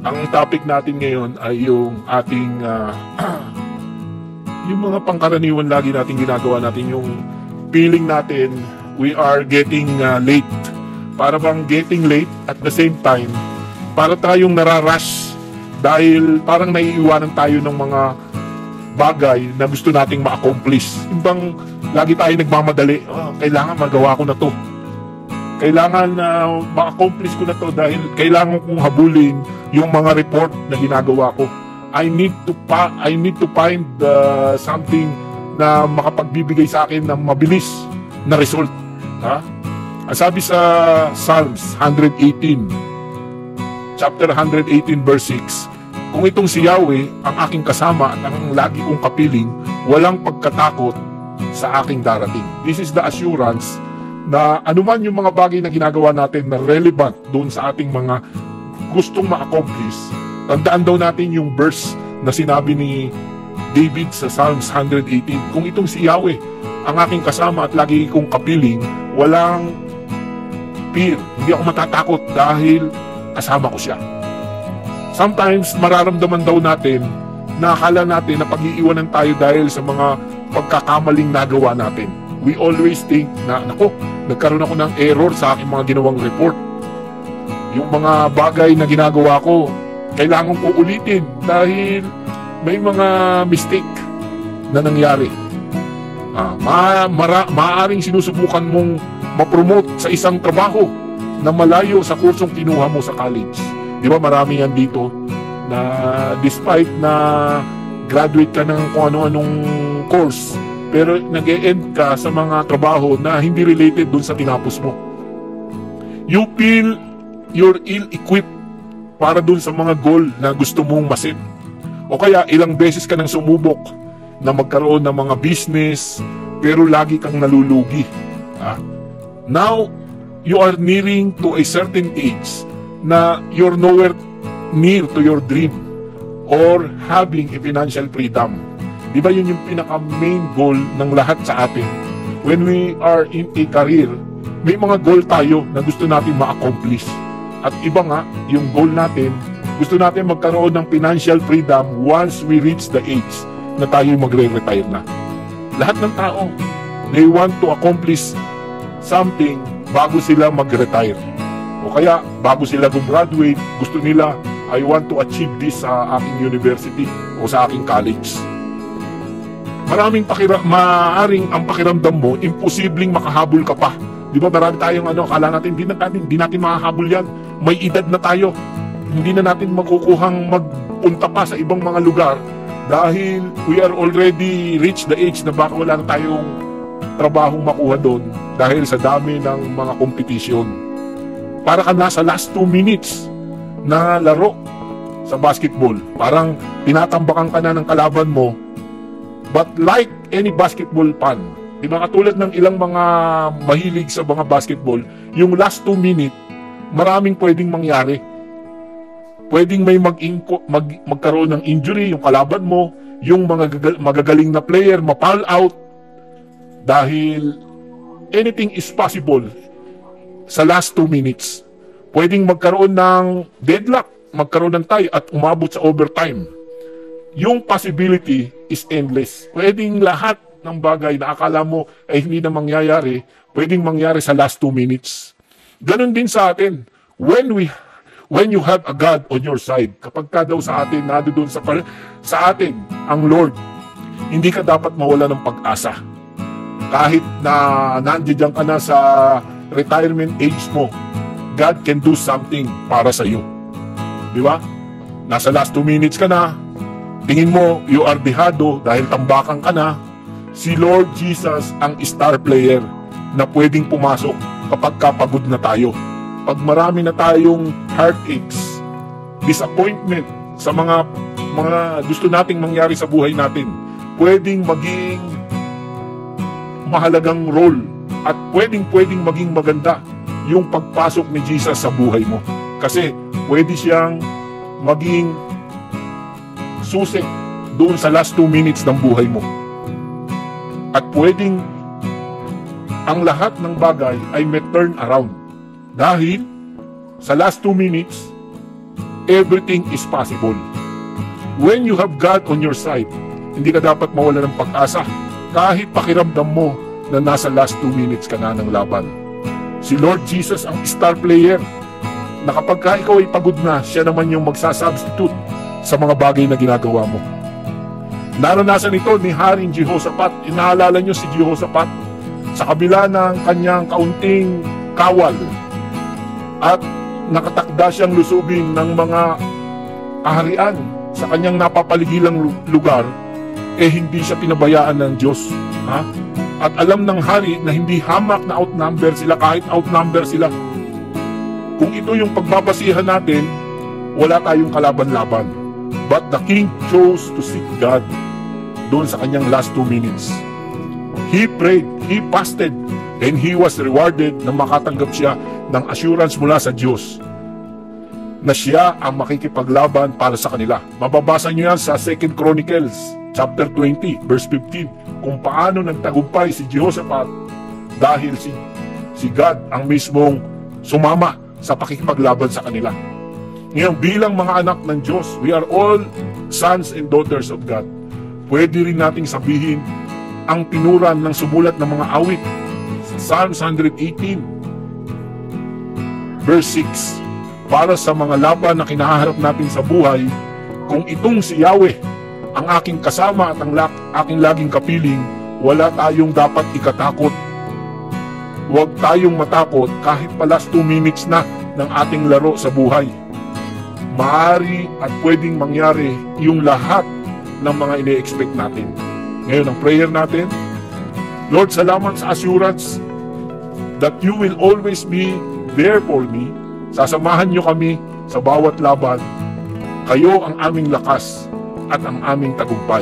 Ang topic natin ngayon ay yung ating yung mga pangkaraniwan lagi natin ginagawa natin, yung feeling natin we are getting late. Para bang getting late at the same time, para tayong nararush dahil parang naiiwanan tayo ng mga bagay na gusto nating ma-accomplish. Yung bang lagi tayo nagmamadali, kailangan magawa ko na to. Kailangan ma-accomplish ko na to dahil kailangan kong habulin yung mga report na ginagawa ko. I need to find something na makapagbibigay sa akin ng mabilis na result. Sabi sa Psalms 118, chapter 118 verse 6, kung itong si Yahweh ang aking kasama at ang lagi kong kapiling, walang pagkatakot sa aking darating. This is the assurance na anuman yung mga bagay na ginagawa natin na relevant doon sa ating mga gustong ma-accomplish, tandaan daw natin yung verse na sinabi ni David sa Psalms 118, kung itong si Yahweh ang aking kasama at lagi kong kapiling, walang fear, hindi ako matatakot dahil kasama ko siya. Sometimes mararamdaman daw natin na akala natin na pag-iiwanan tayo dahil sa mga pagkakamaling nagawa natin. We always think na, nagkaroon ako ng error sa aking mga ginawang report. Yung mga bagay na ginagawa ko, kailangan ko ulitin dahil may mga mistake na nangyari. Maaaring sinusubukan mong ma-promote sa isang trabaho na malayo sa kursong kinuha mo sa college. Di ba marami yan dito na despite na graduate ka ng kung ano-anong course, pero nag-e-end ka sa mga trabaho na hindi related dun sa tinapos mo. You feel you're ill-equipped para dun sa mga goal na gusto mong maset. O kaya ilang beses ka nang sumubok na magkaroon ng mga business pero lagi kang nalulugi. Now, you are nearing to a certain age na you're nowhere near to your dream or having a financial freedom. Di ba yun yung pinaka-main goal ng lahat sa atin? When we are in a career, may mga goal tayo na gusto natin ma-accomplish. At iba nga, yung goal natin, gusto natin magkaroon ng financial freedom once we reach the age na tayo magre-retire na. Lahat ng tao, they want to accomplish something bago sila mag-retire. O kaya, bago sila gumraduate, gusto nila, I want to achieve this sa aking university o sa aking college. Maaring ang pakiramdam mo, imposibleng makahabol ka pa. Di ba marami tayong akala natin, di natin makahabol yan. May edad na tayo. Hindi na natin magkukuhang magpunta pa sa ibang mga lugar dahil we are already reached the age na baka wala na tayong trabahong makuha doon dahil sa dami ng mga competition. Para ka nasa last 2 minutes na laro sa basketball. Parang tinatambakan ka na ng kalaban mo. But like any basketball fan, di ba katulad ng ilang mga mahilig sa mga basketball, yung last 2 minutes, maraming pwedeng mangyari. Pwedeng may magkaroon ng injury, yung kalaban mo, yung mga magagaling na player, ma-foul out, dahil anything is possible sa last 2 minutes. Pwedeng magkaroon ng deadlock, magkaroon ng tie at umabot sa overtime. Yung possibility is endless. Pwedeng lahat ng bagay na akala mo ay hindi na mangyayari, pwedeng mangyari sa last 2 minutes. Ganon din sa atin. When you have a God on your side, kapag ka daw sa atin, doon sa atin, ang Lord, hindi ka dapat mawala ng pag-asa. Kahit na nandiyan ka na sa retirement age mo, God can do something para sa iyo. Di ba? Nasa last 2 minutes ka na, tingin mo, you are dehado dahil tambakan ka na, si Lord Jesus ang star player na pwedeng pumasok kapag kapagod na tayo. Pag marami na tayong heartaches, disappointment sa mga gusto nating mangyari sa buhay natin, pwedeng maging mahalagang role at pwedeng maging maganda yung pagpasok ni Jesus sa buhay mo. Kasi pwede siyang maging susi doon sa last 2 minutes ng buhay mo. At pwedeng ang lahat ng bagay ay may turn around. Dahil sa last 2 minutes, everything is possible. When you have God on your side, hindi ka dapat mawala ng pag-asa kahit pakiramdam mo na nasa last 2 minutes ka na ng laban. Si Lord Jesus ang star player na kapag ka ikaw ay pagod na, siya naman yung magsasubstitute sa mga bagay na ginagawa mo. Naranasan ito ni Haring Jehoshaphat. Inaalala nyo si Jehoshaphat sa kabila ng kanyang kaunting kawal at nakatakda siyang lusubin ng mga kaharian sa kanyang napapaligilang lugar, hindi siya pinabayaan ng Diyos. At alam ng hari na hindi hamak na outnumber sila kahit outnumber sila. Kung ito yung pagbabasihan natin, wala tayong kalaban-laban. But the king chose to seek God doon sa kanyang last 2 minutes. He prayed, he fasted, and he was rewarded na makatanggap siya ng assurance mula sa Diyos na siya ang makikipaglaban para sa kanila. Mababasa niyo yan sa 2 Chronicles chapter 20 verse 15 kung paano nagtagumpay si Jehoshaphat dahil si God ang mismong sumama sa pakikipaglaban sa kanila. Ngayon, bilang mga anak ng Diyos, we are all sons and daughters of God. Pwede rin nating sabihin ang pinuran ng sumulat ng mga awit sa Psalms 118 verse 6, para sa mga laban na kinaharap natin sa buhay, kung itong si Yahweh ang aking kasama at ang aking laging kapiling, wala tayong dapat ikatakot. Huwag tayong matakot kahit pa last 2 minutes na ng ating laro sa buhay. Maaari at pwedeng mangyari yung lahat ng mga ine-expect natin. Ngayon, ang prayer natin, Lord, salamat sa assurance that you will always be there for me. Sasamahan niyo kami sa bawat laban. Kayo ang aming lakas at ang aming tagumpay.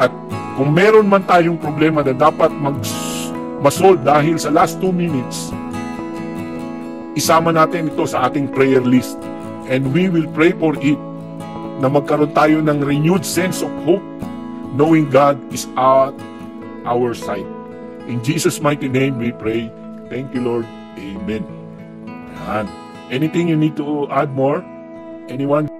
At kung meron man tayong problema na dapat masolve dahil sa last 2 minutes, isama natin ito sa ating prayer list. And we will pray for it na magkaroon tayo ng renewed sense of hope, knowing God is at our side. In Jesus' mighty name we pray. Thank you, Lord. Amen. Anything you need to add more? Anyone?